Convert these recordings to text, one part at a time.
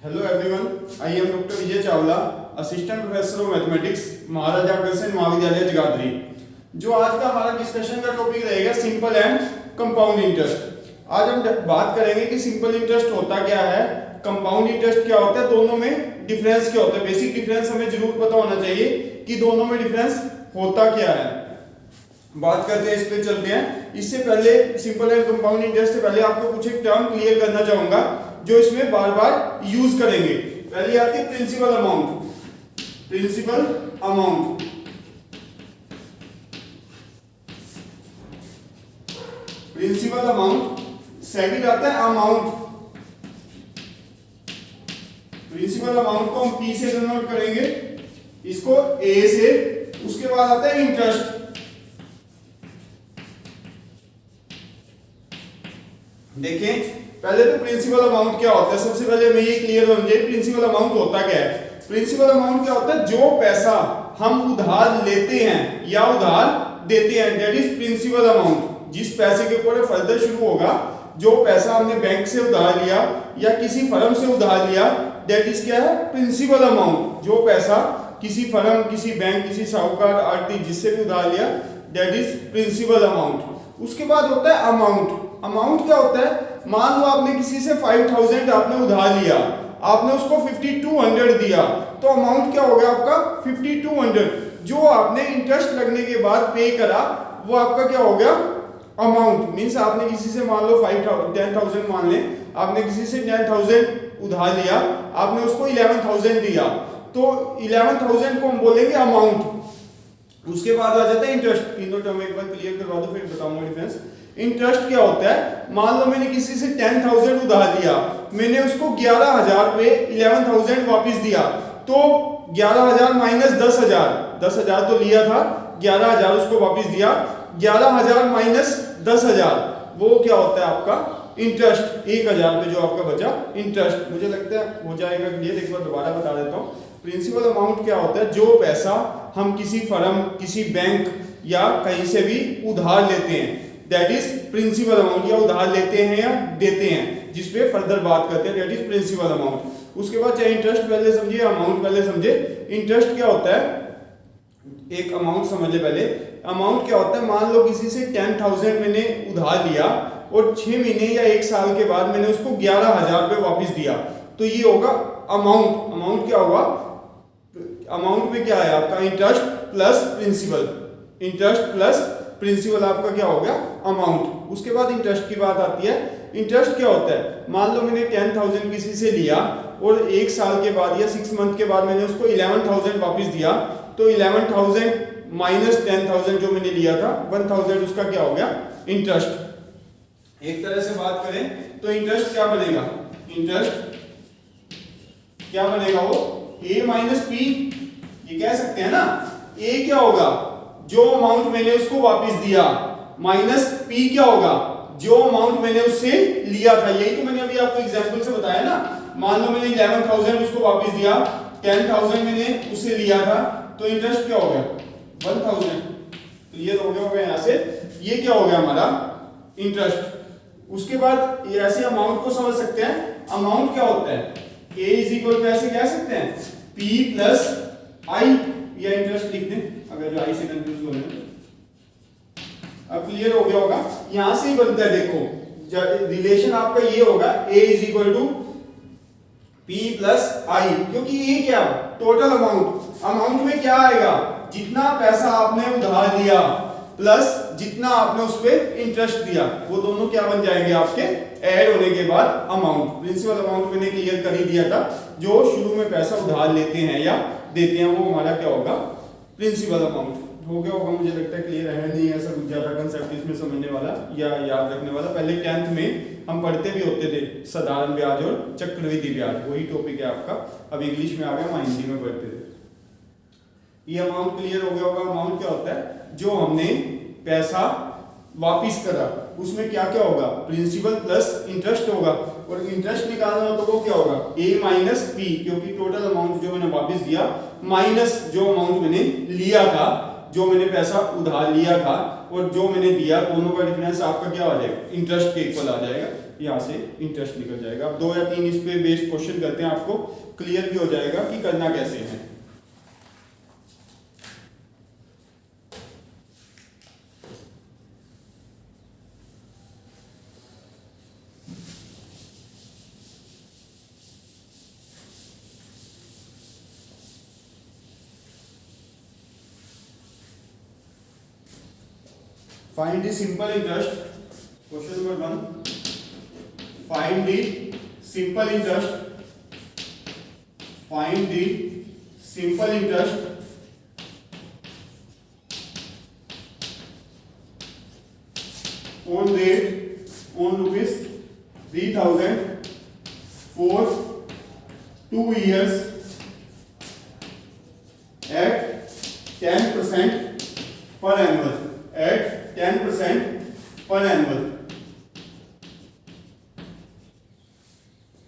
Hello everyone, I am doctor Vijay Chawla, assistant professor of mathematics, Maharaja Agrasen Mahavidyalaya Jagadhri. जो आज का हमारा डिस्कशन का टॉपिक रहेगा सिंपल एंड कंपाउंड इंटरेस्ट। आज हम बात करेंगे कि सिंपल इंटरेस्ट होता क्या है, कंपाउंड इंटरेस्ट क्या होता है, दोनों में डिफरेंस क्या होता है। बेसिक डिफरेंस हमें जरूर पता होना चाहिए कि दोनों में डिफरेंस होता क्या है। बात करते हैं, इस पे चलते हैं। इससे पहले सिंपल एंड कंपाउंड इंटरेस्ट से पहले आपको कुछ एक टर्म क्लियर करना चाहूंगा जो इसमें बार बार यूज करेंगे। पहले आती है principal amount. Principal amount, principal amount. Second आता है अमाउंट। प्रिंसिपल अमाउंट को हम P से डिनोट करेंगे, इसको A से। उसके बाद आता है इंटरेस्ट। देखें पहले तो प्रिंसिपल अमाउंट क्या होता है, सबसे पहले हमें ये क्लियर होना चाहिए प्रिंसिपल अमाउंट होता क्या है। प्रिंसिपल अमाउंट क्या होता है, जो पैसा हम उधार लेते हैं या उधार देते हैं, दैट इज प्रिंसिपल अमाउंट। जिस पैसे के ऊपर फर्दर शुरू होगा, जो पैसा हमने बैंक से उधार लिया या किसी फर्म से उधार लिया, दैट इज क्या है, प्रिंसिपल अमाउंट। जो पैसा किसी फर्म, किसी बैंक, किसी साहूकार, आरती जिससे भी उधार लिया, दैट इज प्रिंसिपल अमाउंट। उसके बाद होता है अमाउंट। अमाउंट क्या होता है, मान लो आपने किसी से 5000 आपने उधार लिया, आपने उसको 5200 दिया, तो अमाउंट क्या हो गया आपका 5200। जो आपने इंटरेस्ट लगने के बाद पे करा वो आपका क्या हो गया, अमाउंट। मींस आपने किसी से मान लो 10,000 मान ले, आपने किसी से 10,000 उधार लिया, आपने उसको 11,000 दिया, तो 11,000 को हम बोलेंगे अमाउंट। उसके बाद आ जाता है इंटरेस्ट। तीनों टर्म एक बार क्लियर करवा दो, फिर बताऊंगा डिफरेंस। इंटरेस्ट क्या होता है, मान लो मैंने किसी से 10,000 उधार लिया, मैंने उसको 11,000 पे 11,000 वापस दिया, तो 11,000 माइनस 10,000, 10,000 तो लिया था, 11,000 उसको वापस दिया, 11,000 माइनस 10,000 वो क्या होता है आपका इंटरेस्ट। 1,000 पे जो आपका बचा इंटरेस्ट। मुझे लगता है हो जाएगा क्लियर, एक बार दोबारा बता देता हूँ। प्रिंसिपल अमाउंट क्या होता है, जो पैसा हम किसी फर्म, किसी बैंक या कहीं से भी उधार लेते हैं, दैट इज प्रिंसिपल अमाउंट। या उधार लेते हैं या देते हैं, जिसपे फर्दर बात करते हैं, दैट इज प्रिंसिपल अमाउंट। उसके बाद चाहे इंटरेस्ट पहले समझिए, अमाउंट पहले समझे। इंटरेस्ट क्या होता है, एक अमाउंट समझ ले पहले। अमाउंट क्या होता है, मान लो किसी से 10,000 मैंने उधार लिया और 6 महीने या 1 साल के बाद मैंने उसको 11,000 पे वापस दिया, तो ये होगा अमाउंट। अमाउंट क्या होगा, अमाउंट में क्या है आपका interest plus principal. Interest plus principal आपका क्या हो गया, अमाउंट। उसके बाद इंटरेस्ट की बात आती है। इंटरेस्ट क्या होता है, मान लो मैंने 10,000 किसी से लिया और 1 साल के बाद या 6 मंथ के बाद मैंने उसको 11,000 वापस दिया, तो 11,000 माइनस 10,000 जो मैंने लिया था 1,000, उसका क्या हो गया इंटरेस्ट। एक तरह से बात करें तो इंटरेस्ट क्या बनेगा, इंटरेस्ट क्या बनेगा, वो ए माइनस पी, ये कह सकते हैं ना। ए क्या होगा, जो अमाउंट मैंने उसको वापस दिया, माइनस पी क्या होगा, जो अमाउंट मैंने उससे लिया था। यही तो मैंने अभी आपको एग्जांपल से बताया ना। मान लो मैंने 11,000 उसको वापस दिया, 10,000 मैंने उससे लिया था, तो इंटरेस्ट क्या हो गया 1,000। क्लियर हो गया होगा यहां से, ये क्या हो गया हमारा इंटरेस्ट। उसके बाद ये ऐसे अमाउंट को समझ सकते हैं। अमाउंट क्या होता है, ए इज इक्वल टू ऐसे कह सकते हैं पी प्लस आई, या इंटरेस्ट लिख दें अगर जो आई से कंफ्यूज हो रहे हैं। अब क्लियर हो गया होगा, यहां से ही बनता है। देखो रिलेशन आपका ये होगा, A is equal to P plus I, क्योंकि ये क्या टोटल अमाउंट। अमाउंट में क्या आएगा, जितना पैसा आपने उधार लिया प्लस जितना आपने उस पर इंटरेस्ट दिया, वो दोनों क्या बन जाएंगे आपके ऐड होने के बाद अमाउंट। प्रिंसिपल अमाउंट मैंने क्लियर कर ही दिया था, जो शुरू में पैसा उधार लेते हैं या देते हैं, वो हमारा क्या होगा प्रिंसिपल अमाउंट। हो गया होगा, मुझे लगता है क्लियर है, नहीं ऐसा कुछ ज्यादा कंसेप्ट इसमें समझने वाला या याद रखने वाला। पहले 10th में हम पढ़ते भी होते थे साधारण ब्याज और चक्रवृद्धि ब्याज, वही टॉपिक है आपका। अब इंग्लिश में आ गया, हम हिंदी में पढ़ते थे। ये अमाउंट क्लियर हो गया होगा। अमाउंट क्या होता है, जो हमने पैसा वापिस करा, उसमें क्या क्या होगा, प्रिंसिपल प्लस इंटरेस्ट होगा। और इंटरेस्ट निकालना हो तो वो क्या होगा, ए माइनस पी, क्योंकि टोटल अमाउंट जो मैंने वापस दिया माइनस जो अमाउंट मैंने लिया था, जो मैंने पैसा उधार लिया था और जो मैंने दिया, दोनों का डिफरेंस आपका क्या आ जाएगा, इंटरेस्ट के इक्वल आ जाएगा। यहाँ से इंटरेस्ट निकल जाएगा। अब 2 या 3 इस पे बेस्ड क्वेश्चन करते हैं, आपको क्लियर भी हो जाएगा कि करना कैसे है। Find the simple interest. Question number 1. Find the simple interest. Find the simple interest on rupees 3,000 for 2 years at 10% per annum. At 10% per annum.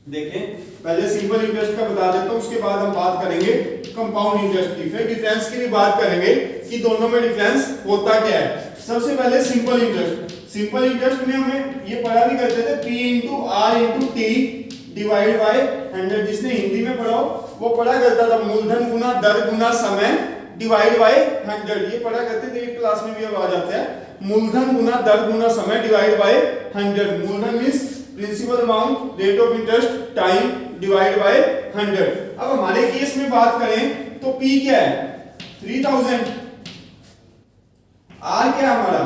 देखें, पहले सिंपल इंटरेस्ट का बता देता हूं, उसके बाद हम बात करेंगे कंपाउंड इंटरेस्ट की, फिर डिफरेंस की भी बात करेंगे कि दोनों में डिफरेंस होता क्या है। सबसे पहले सिंपल इंटरेस्ट। सिंपल इंटरेस्ट में हमें ये पढ़ा भी करते थे P into are into T divide by 100। जिसने हिंदी में पढ़ा वो पढ़ा करता था मूलधन गुना दर गुना समय डिवाइड बाय 100। ये पढ़ा करते थे, 8 क्लास में भी अब आ जाता है मूलधन गुना दर गुना समय डिवाइड बाय 100। मूलधन means principal amount, rate of interest, time divide by 100। अब हमारे केस में बात करें तो P क्या है 3000, R क्या है हमारा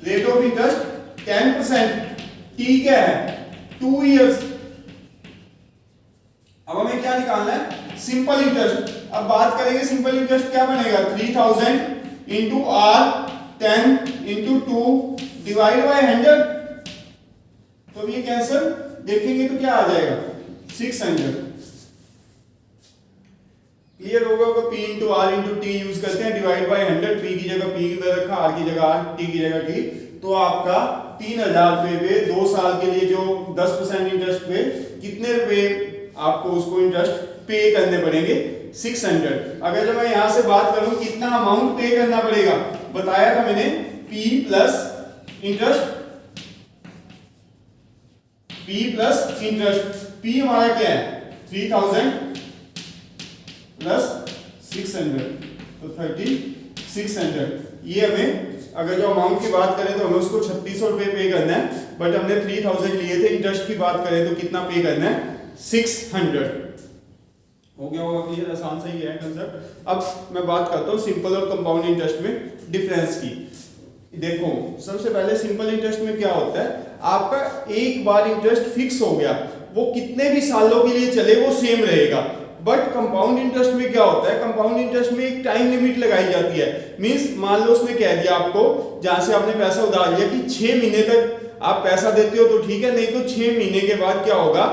रेट ऑफ इंटरेस्ट 10%, T क्या है 2 इयर्स। अब हमें क्या निकालना है सिंपल इंटरेस्ट। अब बात करेंगे सिंपल इंटरेस्ट क्या बनेगा 3000 into r 10 into 2 divide by 100। तो ये कैंसिल देखेंगे तो क्या आ जाएगा 600। क्लियर होगा। P into are into t use करते हैं, डिवाइड बाय 100। P की जगह P रखा, R की जगह R, T की जगह T। तो आपका 3000 रुपए पे 2 साल के लिए जो 10% इंटरेस्ट पे कितने रुपए आपको उसको इंटरेस्ट पे करने पड़ेंगे 600। अगर जब मैं यहां से बात करूं कितना अमाउंट पे करना पड़ेगा, बताया था मैंने P plus interest, P plus interest. P हमारा क्या है 3000 प्लस 600 तो 3600। ये हमें अगर जो अमाउंट की बात करें तो हमें उसको 3600 रुपए पे करना है, बट हमने 3000 लिए थे। इंटरेस्ट की बात करें तो कितना पे करना है 600। हो गया होगा क्लियर, आसान सही है कंसेप्ट। अब मैं बात करता हूँ सिंपल और कंपाउंड इंटरेस्ट में डिफरेंस की। देखो सबसे पहले सिंपल इंटरेस्ट में क्या होता है, आपका एक बार इंटरेस्ट फिक्स हो गया, वो कितने भी सालों के लिए चले वो सेम रहेगा। बट कंपाउंड इंटरेस्ट में क्या होता है, कंपाउंड इंटरेस्ट में एक टाइम लिमिट लगाई जाती है। मींस मान लो उसने कह दिया आपको, जहां से आपने पैसा उधार लिया कि 6 महीने तक आप पैसा देते हो तो ठीक है, नहीं तो 6 महीने के बाद क्या होगा,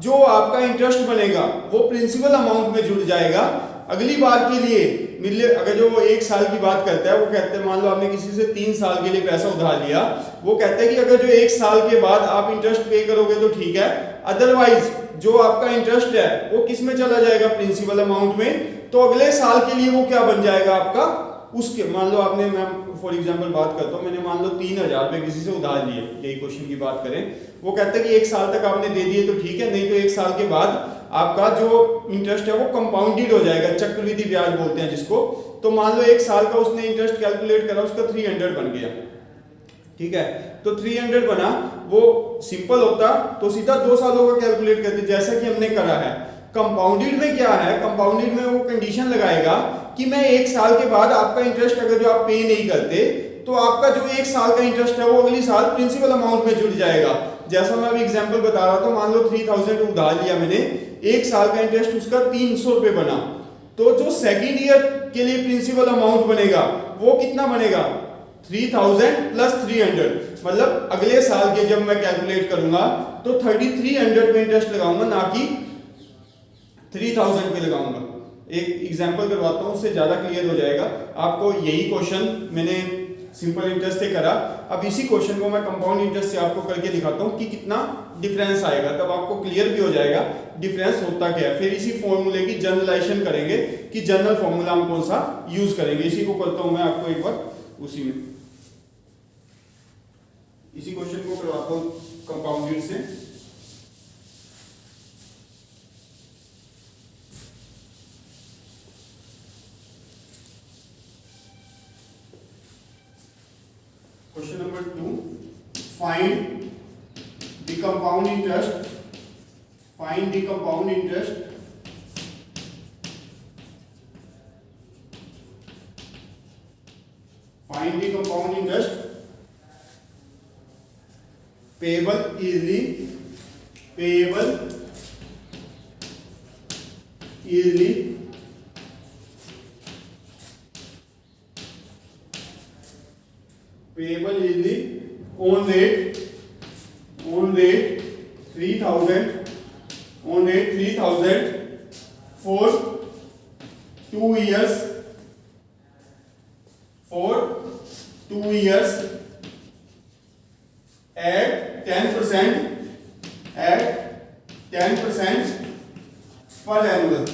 जो आपका इंटरेस्ट बनेगा वो प्रिंसिपल अमाउंट में जुड़ जाएगा। अगली बार के लिए मिले, अगर जो वो 1 साल की बात करता है, वो कहते हैं मान लो आपने किसी से 3 साल के लिए पैसा उधार लिया, वो कहते हैं कि अगर जो 1 साल के बाद आप इंटरेस्ट पे करोगे तो ठीक है, अदरवाइज जो आपका इंटरेस्ट है वो किस में चला जाएगा प्रिंसिपल अमाउंट में। तो अगले साल के लिए वो क्या बन जाएगा आपका, उसके मान लो आपने, मैं फॉर एग्जांपल बात करता हूं, मैंने मान लो 3000 रुपए किसी से उधार लिए, यही क्वेश्चन की बात करें, वो कहते हैं कि 1 साल तक आपने दे दिए तो ठीक है, नहीं तो 1 साल के बाद आपका जो इंटरेस्ट है वो कंपाउंडेड हो जाएगा, चक्रवृद्धि ब्याज बोलते हैं जिसको। तो मान लो 1 साल का उसने इंटरेस्ट कैलकुलेट करा, उसका 300 बन गया, ठीक है। तो 300 बना, वो सिंपल होता तो सीधा 2 सालों का कैलकुलेट करते जैसा कि हमने करा है। कंपाउंडेड में क्या है, कंपाउंडेड में वो कंडीशन लगाएगा कि मैं 1 साल के बाद आपका इंटरेस्ट अगर जो आप पे नहीं करते तो आपका जो 1 साल का इंटरेस्ट है वो अगली साल प्रिंसिपल अमाउंट में जुड़ जाएगा। जैसा मैं अभी एग्जांपल बता रहा था, मान लो 3000 उधार लिया मैंने, 1 साल का इंटरेस्ट उसका 300 रुपए बना, तो जो सेकेंड ईयर के लिए प्रिंसिपल अमाउंट बनेगा वो कितना बनेगा 3000 प्लस 300, मतलब अगले साल के जब मैं कैलकुलेट करूंगा तो 3300 पे इंटरेस्ट लगाऊंगा, ना कि 3000 पे लगाऊंगा। एक एग्जांपल करवाता हूं, उससे ज्यादा क्लियर हो जाएगा आपको। यही क्वेश्चन मैंने सिंपल इंटरेस्ट से करा, अब इसी क्वेश्चन को मैं कंपाउंड इंटरेस्ट से आपको करके दिखाता हूं कि कितना डिफरेंस आएगा, तब आपको क्लियर भी हो जाएगा डिफरेंस होता क्या है। फिर इसी फॉर्मूले की जनरलाइजेशन करेंगे कि जनरल फॉर्मूला हम कौन सा यूज करेंगे। इसी को करता हूं मैं आपको एक बार, उसी में इसी क्वेश्चन को करवाता हूं कंपाउंडेड से। Question number 2, find the compound interest, find the compound interest find the compound interest payable easily, payable easily payable easily on rate 3000, on rate 3000 for 2 years, for 2 years at 10%, at 10% per annual।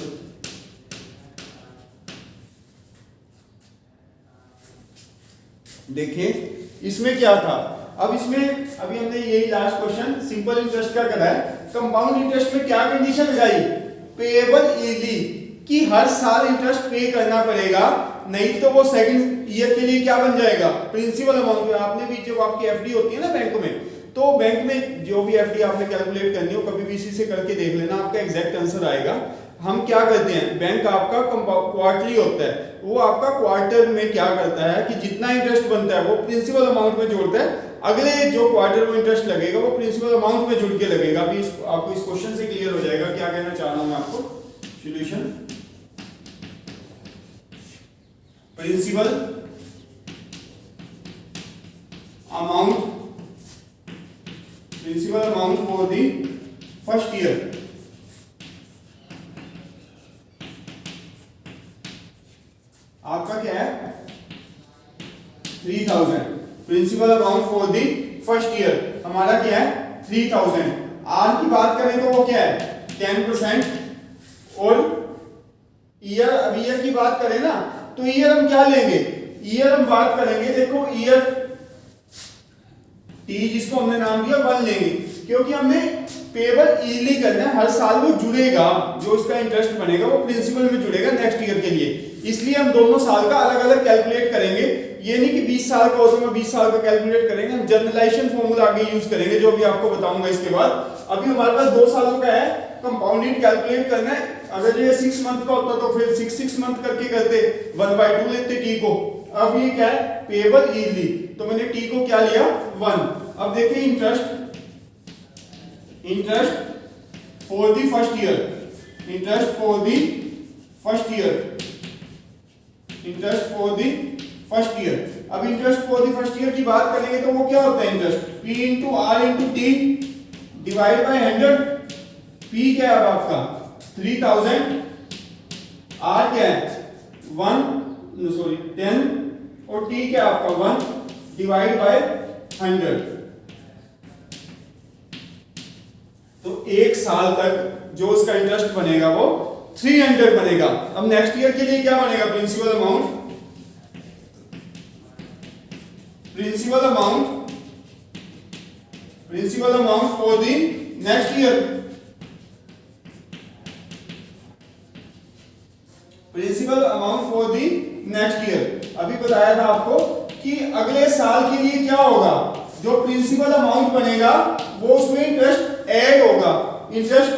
देखिए इसमें क्या था, अब इसमें अभी हमने यही last question simple interest का करा है। कंपाउंड इंटरेस्ट में क्या कंडीशन लगाई, पेएबल ईयरली, कि हर साल इंटरेस्ट पे करना पड़ेगा, नहीं तो वो सेकंड ईयर के लिए क्या बन जाएगा, प्रिंसिपल अमाउंट। आपने भी जब आपकी एफडी होती है ना बैंक में, तो बैंक में जो भी एफडी आपने कैलकुलेट करनी हो कभी भी इसी से करके देख लेना, आपका एग्जैक्ट आंसर आएगा। हम क्या करते हैं, बैंक आपका क्वार्टरली होता है, वो आपका क्वार्टर में क्या करता है कि जितना इंटरेस्ट बनता है वो प्रिंसिपल अमाउंट में जोड़ता है, अगले जो क्वार्टर में इंटरेस्ट लगेगा वो प्रिंसिपल अमाउंट में जुड़ के लगेगा। अभी आपको इस क्वेश्चन से क्लियर हो जाएगा क्या कहना चाह रहा हूं मैं आपको। Solution, principal amount, principal amount for the first year, आपका क्या है 3000। Principal amount for the first year हमारा क्या है 3000। आर की बात करें तो वो क्या है 10%, और ईयर, अब ईयर की बात करें ना तो ईयर हम क्या लेंगे, ईयर हम बात करेंगे, देखो ईयर टी जिसको हमने नाम दिया 1 लेंगे, क्योंकि हमने पेबल ईयरली करना है, हर साल वो जुड़ेगा, जो उसका इंटरेस्ट बनेगा वो प्रिंसिपल में जुड़ेगा नेक्स्ट ईयर के लिए, इसलिए हम दोनों साल का अलग अलग कैलकुलेट करेंगे। ये नहीं कि 20 साल का हो तो मैं 20 साल का कैलकुलेट करेंगे, हम जनरलाइजेशन फॉर्मूला आगे यूज करेंगे जो भी आपको बताऊंगा इसके बाद। अभी हमारे पास 2 सालों का है, कंपाउंडिंग कैलकुलेट करना है। अगर ये 6 मंथ का होता तो फिर 6 मंथ करके करते, 1/2 लेते टी को। अब ये क्या है पेबल ईयरली, तो मैंने टी को क्या लिया 1। अब देखिए interest, interest for the first year, interest for the first year, interest for the first year. अब interest for the first year की बात करेंगे तो वो क्या होता है interest, P into are into T divide by 100। P क्या है अब आपका 3000, R क्या है 10, और T क्या है आपका 1 डिवाइड बाय 100। तो 1 साल तक जो उसका इंटरेस्ट बनेगा वो 300 बनेगा। अब नेक्स्ट ईयर के लिए क्या बनेगा principal amount, principal amount, principal amount for the next year, principal amount for the next year. अभी बताया था आपको कि अगले साल के लिए क्या होगा, जो प्रिंसिपल अमाउंट बनेगा वो उसमें इंटरेस्ट ऐड होगा। इंटरेस्ट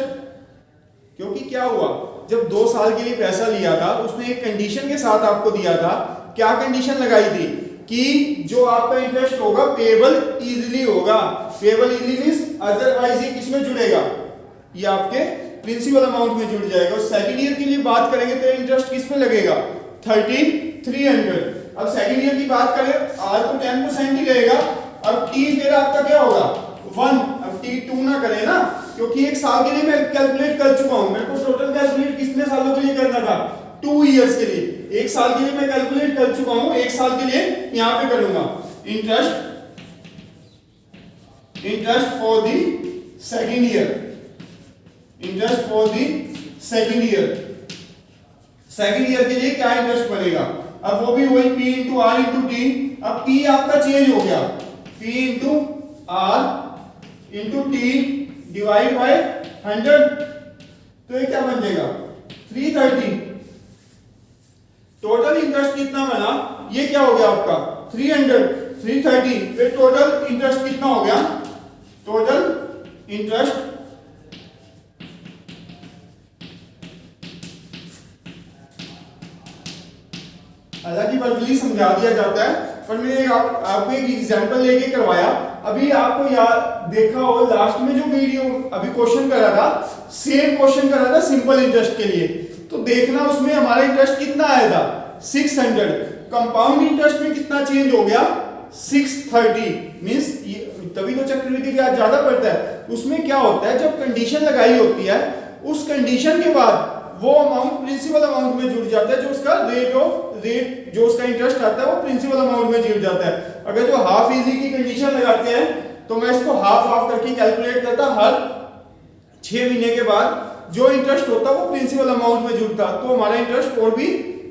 क्योंकि क्या हुआ, जब 2 साल के लिए पैसा लिया था उसने एक कंडीशन के साथ आपको दिया था, क्या कंडीशन लगाई थी कि जो आपका इंटरेस्ट होगा पेबल ईजिली होगा। पेबल ईजिली मींस अदरवाइज ये किसमें जुड़ेगा, ये आपके प्रिंसिपल अमाउंट में जुड़ जाएगा। सेकंड ईयर के लिए बात करेंगे तो इंटरेस्ट किस में लगेगा 300। अब सेकंड ईयर की बात करें आर तो 10% ही रहेगा, अब टी फिर आपका क्या होगा 1। अब टी 2 ना करें ना, क्योंकि 1 साल के लिए मैं कैलकुलेट कर चुका हूं, मेरे को टोटल कैलकुलेट कितने सालों के लिए करना था 2 इयर्स के लिए। 1 साल के लिए मैं कैलकुलेट कर चुका हूं, 1 साल के लिए यहां पे करूंगा interest, interest for the second year, interest for the second year. Second year के लिए क्या इंटरेस्ट बनेगा, अब वो भी वही P into are into t. अब P आपका चेंज हो गया, P into are into T divide by 100, तो ये क्या बन जाएगा 330। टोटल इंटरेस्ट कितना बना, ये क्या हो गया आपका 300, 330, फिर टोटल इंटरेस्ट कितना हो गया, टोटल इंटरेस्ट हालांकि वर्बली समझा दिया जाता है, पर मैंने आपको एक एग्जांपल लेके करवाया। अभी आपको याद देखा हो लास्ट में जो वीडियो अभी क्वेश्चन करा था, सेम क्वेश्चन करा था सिंपल इंटरेस्ट के लिए, तो देखना उसमें हमारा इंटरेस्ट कितना आया था 600, कंपाउंड इंटरेस्ट में कितना चेंज हो गया 630, मींस तभी तो चक्रवृद्धि ब्याज ज्यादा पड़ता है। उसमें क्या होता है, जब कंडीशन लगाई होती है उस कंडीशन के बाद वो अमाउंट प्रिंसिपल अमाउंट में जुड़ जाता है, जो उसका रेट जो उसका इंटरेस्ट आता है वो प्रिंसिपल अमाउंट में जुड़ जाता है। अगर जो हाफ इजी की कंडीशन लगाते हैं तो मैं इसको हाफ करके कैलकुलेट करता, हर 6 महीने के बाद जो इंटरेस्ट होता वो प्रिंसिपल अमाउंट में जुड़ता, तो हमारा इंटरेस्ट और भी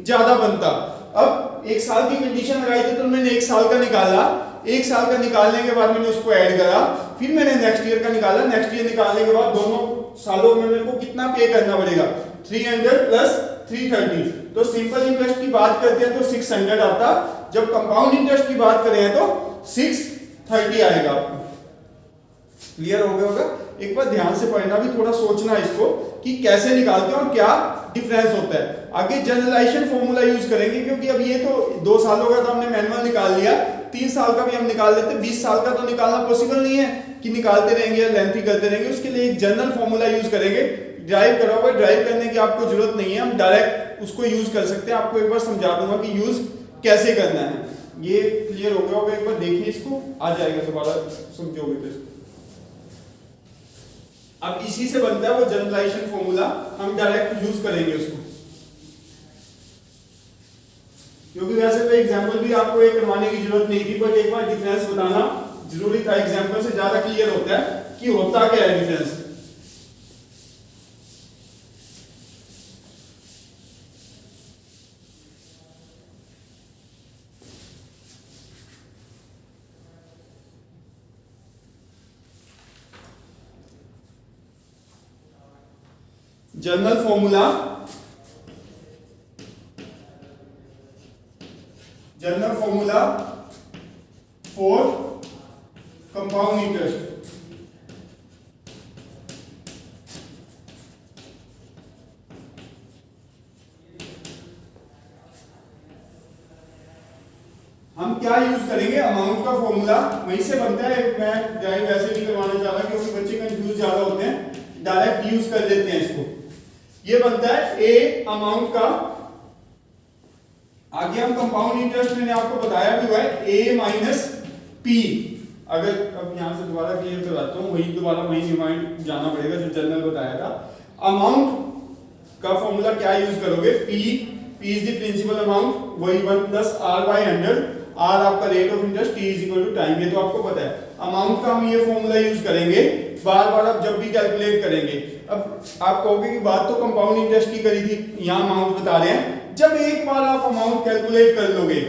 ज्यादा बनता। अब 1 साल की कंडीशन लगाई थी तो मैंने 1 साल का निकाला, 1 साल का निकालने के बाद मैंने उसको ऐड करा, फिर मैंने नेक्स्ट ईयर का निकाला, नेक्स्ट ईयर निकालने के बाद दोनों सालों में मेरे को कितना पे करना पड़ेगा 300 प्लस 330। तो सिंपल इंटरेस्ट की बात करते हैं तो 600 आता, जब कंपाउंड इंटरेस्ट की बात करें तो 630 आएगा। आपको क्लियर हो गया होगा। एक बार ध्यान से पढ़ना, भी थोड़ा सोचना इसको कि कैसे निकालते हैं और क्या डिफरेंस होता है। आगे जनरलाइजेशन फॉर्मूला यूज करेंगे, क्योंकि अब ये तो 2 सालों का तो हमने मैनुअल निकाल लिया, 3 साल का भी हम निकाल लेते, 20 साल का तो निकालना पॉसिबल नहीं है कि निकालते रहेंगे या लेंथी करते रहेंगे। उसके लिए एक जनरल फॉर्मूला यूज करेंगे। ड्राइव करा हुआ, ड्राइव करने की आपको जरूरत नहीं है, हम डायरेक्ट उसको यूज कर सकते हैं। आपको एक बार समझा दूंगा कि यूज कैसे करना है। ये क्लियर हो गया होगा, एक बार देखिए, इसको आ जाएगा, दोबारा समझोगे तो इसको। अब इसी से बनता है वो जनरलाइजेशन फॉर्मूला, हम डायरेक्ट यूज करेंगे उसको, क्योंकि वैसे तो एग्जांपल भी आपको एक करवाने की जरूरत नहीं थी, बट एक बार डिफरेंस बताना जरूरी था। एग्जांपल से ज्यादा क्लियर होता है कि होता क्या है difference. General formula, general formula for compound interest. हम क्या यूज करेंगे, अमाउंट का फॉर्मूला वहीं से बनता है। मैं ड्राइव वैसे नहीं करवाना चाह रहा क्योंकि बच्चे कंफ्यूज ज्यादा होते हैं, डायरेक्ट यूज कर लेते हैं इसको। ये बनता है ए अमाउंट का, आगे हम कंपाउंड इंटरेस्ट मैंने आपको बताया भी हुआ है ए माइनस पी। अगर अब यहां से दोबारा क्लियर करवाता हूं, वही दोबारा वही रिमाइंड जाना पड़ेगा जो जनरल बताया था। अमाउंट का फॉर्मूला क्या यूज करोगे, P is the principal amount, वही 1 प्लस आर बाय 100, आर आपका rate of interest, t is equal to time, ये तो आपको पता है। अमाउंट का हम ये फॉर्मूला यूज करेंगे बार बार आप जब भी कैलकुलेट करेंगे। अब आप कहोगे कि बात तो कंपाउंड इंटरेस्ट की करी थी, यहाँ अमाउंट बता रहे हैं। जब एक बार आप अमाउंट कैलकुलेट कर लोगे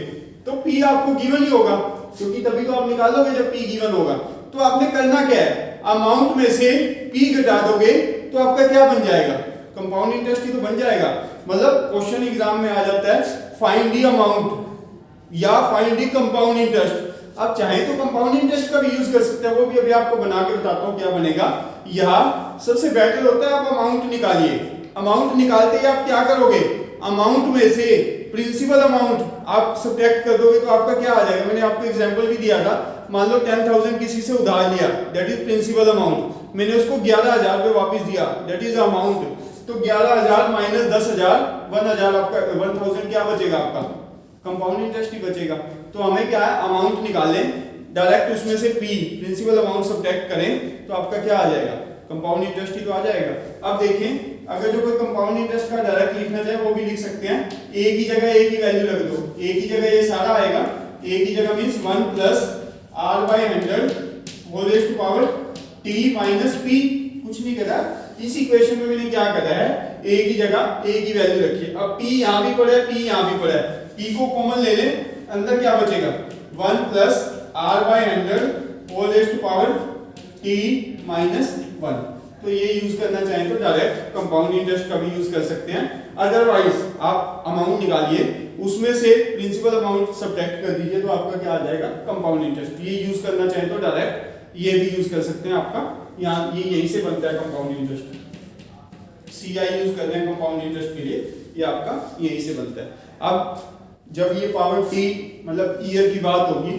तो पी आपको गिवन ही होगा, क्योंकि तभी तो आप निकालोगे जब पी गिवन होगा। तो आपने करना क्या है, अमाउंट में से पी घटा दोगे तो आपका क्या बन जाएगा, कंपाउंड इंटरेस्ट ही तो बन जाएगा। मतलब क्वेश्चन एग्जाम में आ जाता है फाइंड द अमाउंट या फाइंड द कंपाउंड इंटरेस्ट। आप चाहें तो कंपाउंड इंटरेस्ट का भी यूज कर सकते हैं, वो भी अभी आपको बना के बताता हूं क्या बनेगा। यहाँ सबसे बेटर होता है आप अमाउंट निकालिए। अमाउंट निकालते ही आप क्या करोगे, अमाउंट में से प्रिंसिपल अमाउंट आप सब्ट्रैक्ट कर दोगे तो आपका क्या आ जाएगा। मैंने आपको एग्जांपल भी दिया था, मान लो 10,000 किसी से उधार लिया, दैट इज प्रिंसिपल अमाउंट, मैंने उसको 11,000 रुपए वापस दिया, दैट इज अमाउंट। तो 11,000 माइनस 10,000, 1,000 आपका 1,000 क्या बचेगा, आपका कंपाउंड इंटरेस्ट ही बचेगा। तो हमें क्या है, अमाउंट निकालें, डायरेक्ट उसमें से पी प्रिंसिपल अमाउंट सब्ट्रैक्ट करें तो आपका क्या आ जाएगा, कंपाउंड इंटरेस्ट ही तो आ जाएगा। अब देखें, अगर जो कोई कंपाउंड इंटरेस्ट का डायरेक्ट लिखना चाहे वो भी लिख सकते हैं। ए की जगह ए की वैल्यू रख दो, ए की जगह ये सारा आएगा, ए की जगह means 1 plus r by 100 whole raise to power t minus P. कुछ नहीं करा, इस इक्वेशन में मैंने क्या करा है, ए की जगह ए की वैल्यू रखी है। अब पी यहां भी पड़ा है, पी यहां भी पड़ा है, पी को कॉमन ले ले, अंदर क्या बचेगा 1 plus r by 100 whole raise to power t minus 1। तो ये यूज करना चाहें तो डायरेक्ट कंपाउंड इंटरेस्ट का भी यूज कर सकते हैं। अदरवाइज आप अमाउंट निकालिए, उसमें से प्रिंसिपल अमाउंट सब्ट्रैक्ट कर दीजिए, तो आपका क्या आ जाएगा, कंपाउंड इंटरेस्ट। ये यूज करना चाहें तो डायरेक्ट ये भी यूज कर सकते हैं। आपका यहाँ ये यहीं से बनता है कंपाउंड इंटरेस्ट, CI यूज कर रहे हैं कंपाउंड इंटरेस्ट के लिए, ये आपका यहीं से बनता है। अब जब ये पावर t मतलब ईयर की बात होगी,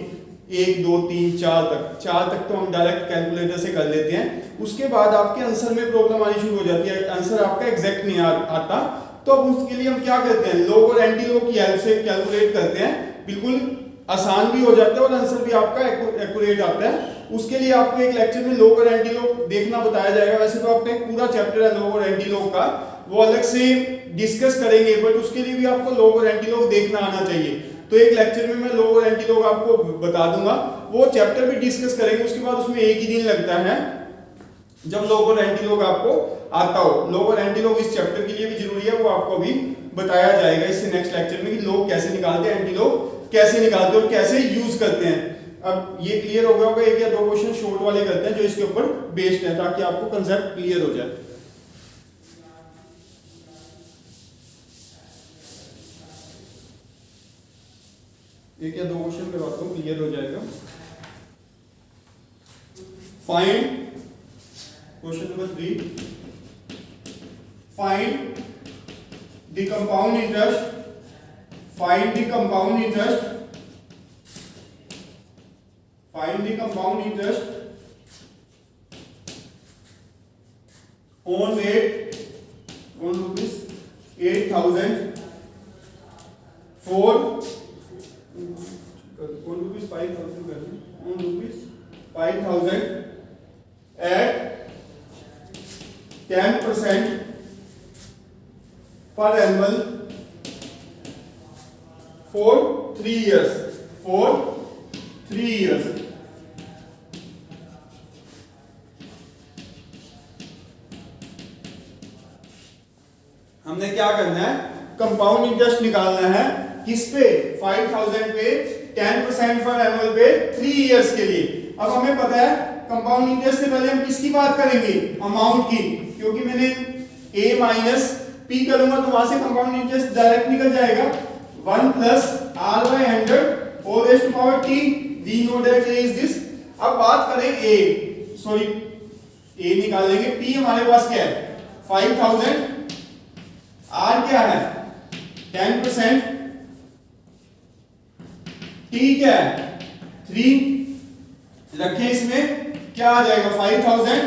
1 2 3 4 तक तो हम डायरेक्ट कैलकुलेटर से कर लेते हैं। उसके बाद आपके आंसर में प्रॉब्लम आनी शुरू हो जाती है, आंसर आपका एग्जैक्ट नहीं आता, तो अब उसके लिए हम क्या करते हैं, लॉग और एंटी लॉग की हेल्प से कैलकुलेट करते हैं। बिल्कुल आसान भी हो जाता है और आंसर भी आपका एक्यूरेट आता है। उसके लिए आपको एक लेक्चर में लॉग और एंटी लॉग देखना बताया जाएगा। वैसे तो आपका एक पूरा चैप्टर है लॉग और एंटी लॉग का, वो अलग से डिस्कस करेंगे, बट उसके लिए भी आपको लॉग और एंटी लॉग देखना आना चाहिए। तो एक लेक्चर में मैं लॉग और एंटी लॉग आपको बता दूंगा, वो चैप्टर भी डिस्कस करेंगे। उसके बाद उसमें एक ही दिन लगता है जब लॉग और एंटी लॉग आपको आता हो। लॉग और एंटी लॉग इस चैप्टर के लिए भी जरूरी है, वो आपको भी बताया जाएगा इससे नेक्स्ट लेक्चर में कि लॉग कैसे निकालते हैं, एंटी लॉग कैसे निकालते हैं और कैसे यूज करते हैं। अब ये क्लियर हो गया होगा। एक या दो क्वेश्चन शॉर्ट वाले करते हैं जो इसके ऊपर बेस्ड है, ताकि आपको कंसेप्ट क्लियर हो जाए। एक या दो क्वेश्चन करवाता हूं, क्लियर हो जाएगा। Find question number 3, find the compound interest, find the compound interest, find the compound interest on rate on rupees 8,000 for on rupees 5,000 कर दें, on rupees 5,000 at 10% per annual for 3 years, for 3 years। हमने क्या करना है, compound interest निकालना है। किस पे, 5,000 पे 10% फॉर एनुअल पे 3 इयर्स के लिए। अब हमें पता है कंपाउंड इंटरेस्ट से पहले हम किसकी बात करेंगे, अमाउंट की, क्योंकि मैंने a माइनस p करूंगा तो वहां से कंपाउंड इंटरेस्ट डायरेक्ट निकल जाएगा। 1 plus r by 100 whole raised to power t, we know that a is this. अब बात करें a निकाल लेंगे। p हमारे पास क्या है, 5,000, R क्या है 10%, T क्या है 3 रखें। इसमें क्या आ जाएगा 5,000,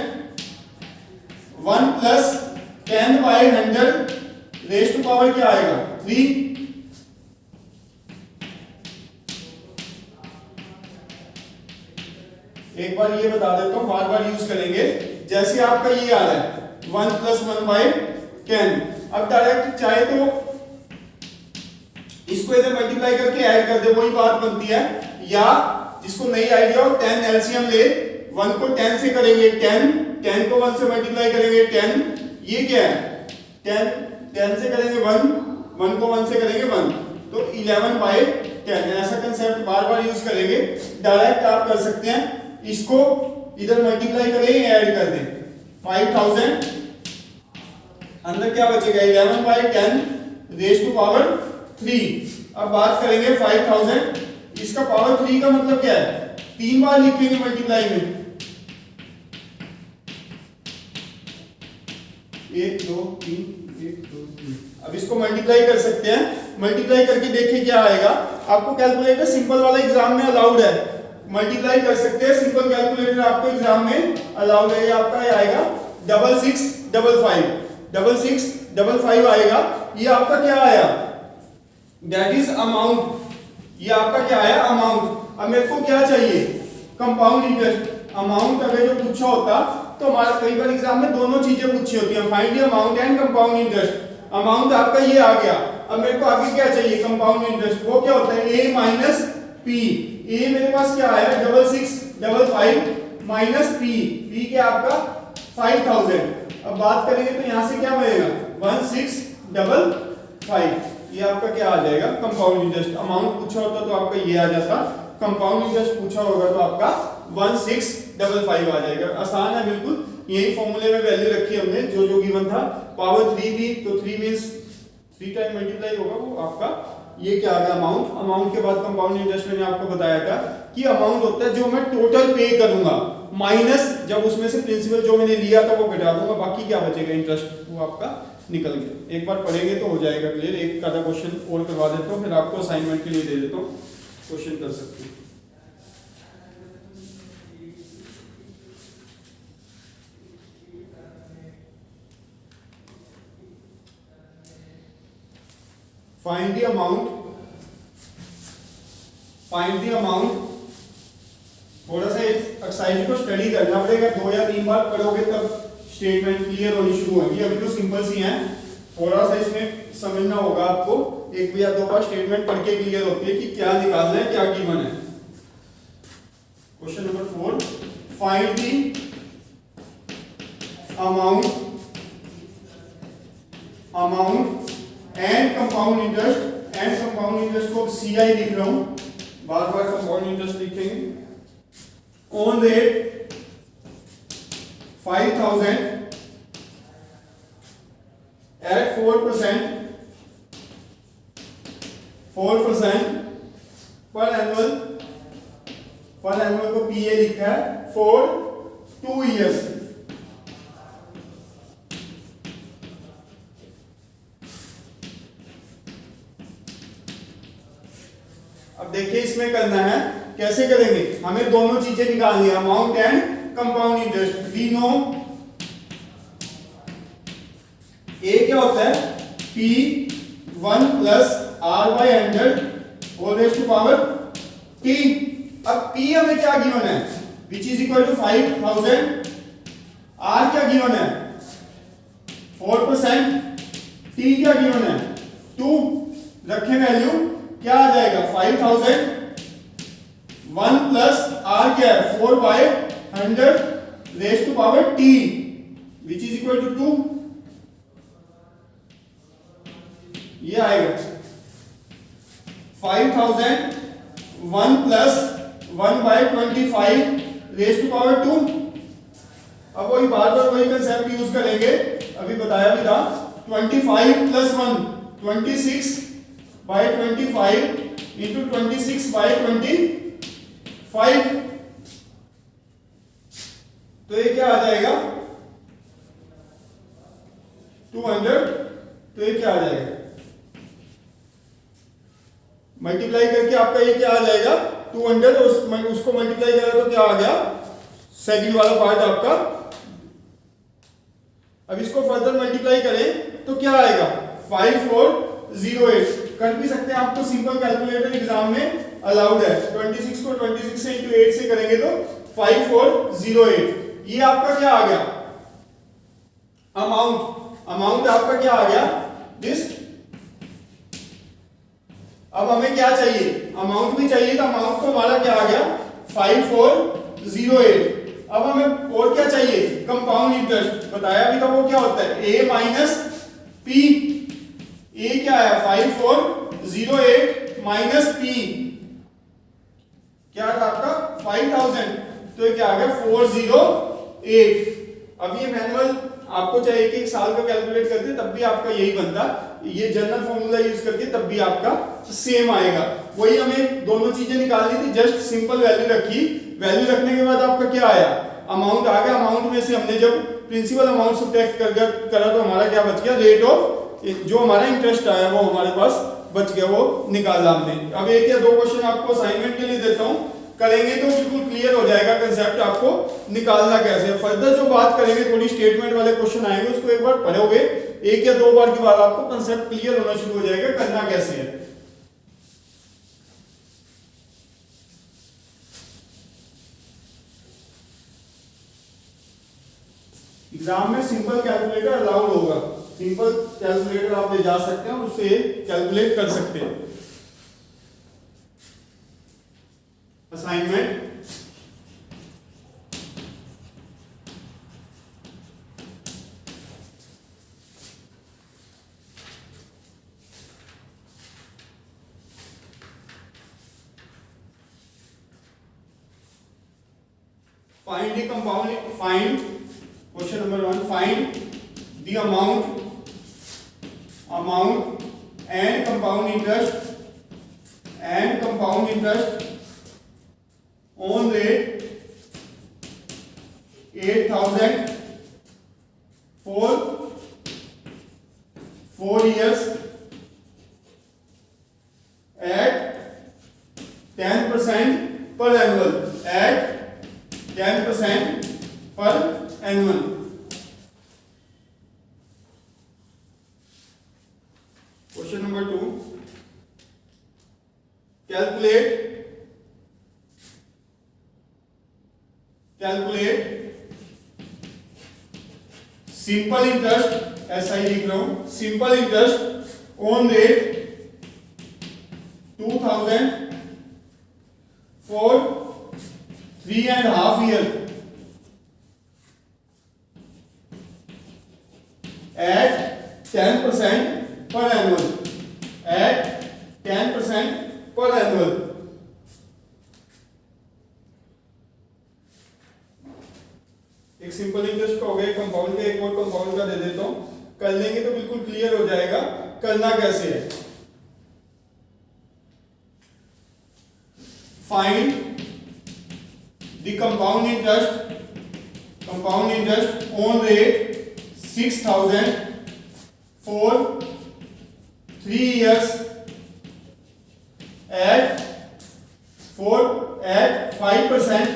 1 plus 10 by 100 raised to power क्या आएगा 3। एक बार ये बता देता हूं, बार बार यूज करेंगे। जैसे आपका ये आ रहा है 1 प्लस 1 बाई 10, अब डायरेक्ट चाहे तो इसको इधर मल्टीप्लाई करके ऐड कर दे, वही बात बनती है। या जिसको नहीं आइडिया हो 10 एलसीएम ले, 1 को 10 से करेंगे 10 को 1 से मल्टीप्लाई करेंगे 10, ये क्या है 10 से करेंगे 1 को 1 से करेंगे 1, तो 11 बाई 10। ऐसा कंसेप्ट बार बार यूज करेंगे। डायरेक्ट आप कर सकते हैं, इसको इधर मल्टीप्लाई करें ऐड कर दें, 5,000 अंदर क्या बचेगा 11 बाई 10 रेज़्ड टू पावर 3। अब बात करेंगे 5,000, इसका पावर 3 का मतलब क्या है, 3 बार लिखेंगे मल्टीप्लाई में, 1 2 3 1 2 3। अब इसको मल्टीप्लाई कर सकते हैं, मल्टीप्लाई करके देखिए क्या आएगा। आपको कैलकुलेटर सिंपल वाला एग्जाम में अलाउड है, मल्टीप्लाई कर सकते हैं। सिंपल कैलकुलेटर आपको एग्जाम में अलाउड है। ये आपका ये आएगा 6655 6655 आएगा। ये आपका क्या आया, दैट इज अमाउंट। ये आपका क्या आया अमाउंट। अब मेरे को क्या चाहिए, कंपाउंड इंटरेस्ट। अमाउंट अगर जो पूछा होता तो हमारा कई बार एग्जाम में दोनों चीजें पूछी होती हैं, find the amount and compound interest. Amount आपका ये आ गया। अब मेरे को आगे क्या चाहिए, कंपाउंड इंटरेस्ट। वो क्या होता है a माइनस p। a मेरे पास क्या आया 6655 माइनस p क्या आपका 5,000। अब बात करेंगे तो यहां से क्या बनेगा 1655। ये आपका क्या आ जाएगा कंपाउंड इंटरेस्ट। अमाउंट पूछा होता तो आपका ये आ जाता, कंपाउंड इंटरेस्ट पूछा होगा तो आपका 1655 655 आ जाएगा। आसान है बिल्कुल, यही फॉर्मूले में वैल्यू रखी हमने जो जो गिवन था। पावर 3 थी तो 3 मींस 3 टाइम मल्टीप्लाई होगा वो आपका, ये क्या आ गया अमाउंट। अमाउंट के बाद कंपाउंड इंटरेस्ट मैंने आपको बताया था कि अमाउंट होता है जो मैं टोटल पे करूंगा माइनस जब उसमें से प्रिंसिपल जो मैंने लिया था वो घटा दूंगा, बाकी क्या बचेगा इंटरेस्ट, वो आपका निकल गया। एक बार पढ़ेंगे तो हो जाएगा क्लियर। एक आधा क्वेश्चन और करवा देता हूँ, फिर आपको असाइनमेंट के लिए दे देता हूँ, क्वेश्चन कर सकते हैं। Find the amount। थोड़ा सा एक्सरसाइज को स्टडी करना पड़ेगा, 2 या 3 बार पढ़ोगे तब स्टेटमेंट क्लियर होनी शुरू होगी। अभी तो सिंपल सी हैं, थोड़ा सा इसमें समझना होगा आपको। 1 या 2 बार स्टेटमेंट पढ़ के क्लियर होती है कि क्या निकालना है, क्या गिवन है। Question number 4, find the amount and compound interest. And compound interest को CI लिख रहा हूं, बार बार कंपाउंड इंटरेस्ट लिखेंगे। ऑन रेट 5000 एट 4% पर एनुअल को PA लिखा है फॉर 2 years। अब देखिए इसमें करना है, कैसे करेंगे, हमें दोनों चीजें निकालनी है, amount and compound interest. We know A क्या होता है, P1 plus R/100 whole raise to power T। अब P हमें क्या गिवन है, which is equal to 5000। R क्या गिवन है 4%, T क्या गिवन है 2। रखें वैल्यू, क्या आ जाएगा 5000 1 प्लस R क्या है 4/100 raise to power T which is equal to 2। ये आएगा 5000 1 प्लस 1/25 रेज़ टू पावर 2। अब वही बार बार वही कंसेप्ट यूज करेंगे, अभी बताया भी था। 25 प्लस 1 26/25 इंटू 26/25, तो ये क्या आ जाएगा 200। तो ये क्या आ जाएगा, मल्टीप्लाई करके आपका ये क्या आ जाएगा 200, उसको मल्टीप्लाई करा तो क्या आ गया सेकंड वाला पार्ट आपका। अब इसको फर्दर मल्टीप्लाई करें तो क्या आएगा 5408। कर भी सकते हैं, आपको सिंपल कैलकुलेटर एग्जाम में अलाउड है। 26 को 26 से इंटू 8 से करेंगे तो 5408। ये आपका क्या आ गया अमाउंट आपका क्या आ गया दिस। अब हमें क्या चाहिए, अमाउंट भी चाहिए, तो अमाउंट को हमारा क्या आ गया 5408। अब हमें और क्या चाहिए, कंपाउंड इंटरेस्ट। बताया भी था वो क्या होता है A माइनस P। A क्या है 5408 माइनस P क्या था आपका 5000, तो ये क्या आ गया 408। अब ये मैनुअल आपको चाहिए कि 1 साल का कैलकुलेट करते तब भी आपका यही बनता, ये जनरल फॉर्मूला यूज करके तब भी आपका सेम आएगा। वही हमें दोनों चीजें निकालनी थी, जस्ट सिंपल वैल्यू रखी। वैल्यू रखने के बाद आपका क्या आया अमाउंट आ गया। अमाउंट में से हमने जब प्रिंसिपल अमाउंट सब्ट्रैक्ट करा तो हमारा क्या बच गया, रेट ऑफ जो हमारा इंटरेस्ट आया वो हमारे पास बच गया, वो निकाला हमने। अब 1 या 2 क्वेश्चन आपको असाइनमेंट के लिए देता हूं, करेंगे तो बिल्कुल क्लियर हो जाएगा कंसेप्ट आपको निकालना कैसे है। फर्दर जो बात करेंगे थोड़ी स्टेटमेंट वाले क्वेश्चन आएंगे, उसको एक बार पढ़ोगे 1 या 2 बार के बाद आपको कंसेप्ट क्लियर होना शुरू हो जाएगा करना कैसे है। एग्जाम में सिंपल कैलकुलेटर अलाउड होगा, सिंपल कैलकुलेटर आप ले जा सकते हैं और उससे कैलकुलेट कर सकते हैं। Assignment Find the compound. Find question number 1. Find the amount and compound interest on rate 8,000 for 4 years at 10% per annual. At 10% per annual. Question number 2. Calculate simple interest, ऐसा ही लिख रहा हूं, simple interest on rate 2,000 for 3.5 years at 10% per annual. At 10% per annual. एक simple interest का हो गया, compound का एक और कंपाउंड का दे देता हूं, कर लेंगे तो बिल्कुल क्लियर हो जाएगा करना कैसे है. Find the compound interest on rate 6,000 for 3 years at 5%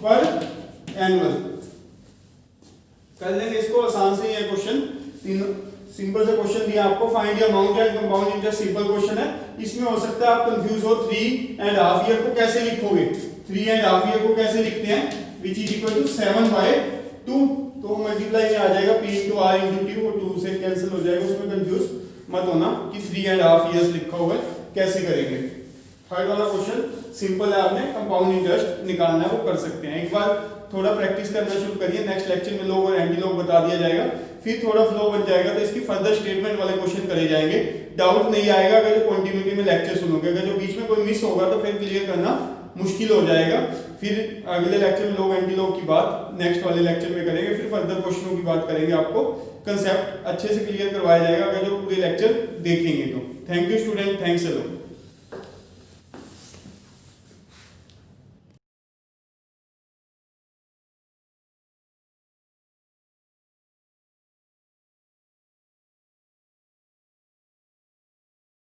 per annual. कर लेंगे इसको, आसान से ही है क्वेश्चन. तीनों सिंपल सा क्वेश्चन दिया आपको. Find the amount and compound interest, simple question है. इसमें हो सकता है आप कंफ्यूज हो 3.5 ईयर को कैसे लिखोगे. 3.5 ईयर को कैसे लिखते हैं, विच इज इक्वल टू 7/2. तो मल्टीप्लाई में आ जाएगा p into r into T, वो 2 से कैंसिल हो जाएगा. उसमें कंफ्यूज मत होना कि 3.5 ईयर्स लिखा हुआ है, कैसे करेंगे. थर्ड वाला क्वेश्चन सिंपल है, आपने कंपाउंड इंटरेस्ट निकालना है, वो कर सकते हैं. एक बार थोड़ा प्रैक्टिस करना शुरू करिए. नेक्स्ट लेक्चर में लॉग और एंटी लॉग बता दिया जाएगा, फिर थोड़ा फ्लो बन जाएगा तो इसकी फर्दर स्टेटमेंट वाले क्वेश्चन करे जाएंगे. डाउट नहीं आएगा अगर जो कंटिन्यूटी में लेक्चर सुनोगे. अगर जो बीच में कोई मिस होगा तो फिर क्लियर करना मुश्किल हो जाएगा. फिर अगले लेक्चर में लॉग एंटी लॉग की बात नेक्स्ट वाले लेक्चर में करेंगे. फिर फर्दर क्वेश्चनों की बात करेंगे. आपको कंसेप्ट अच्छे से क्लियर करवाया जाएगा अगर जो पूरे लेक्चर देखेंगे तो. Thank you student, thanks a lot.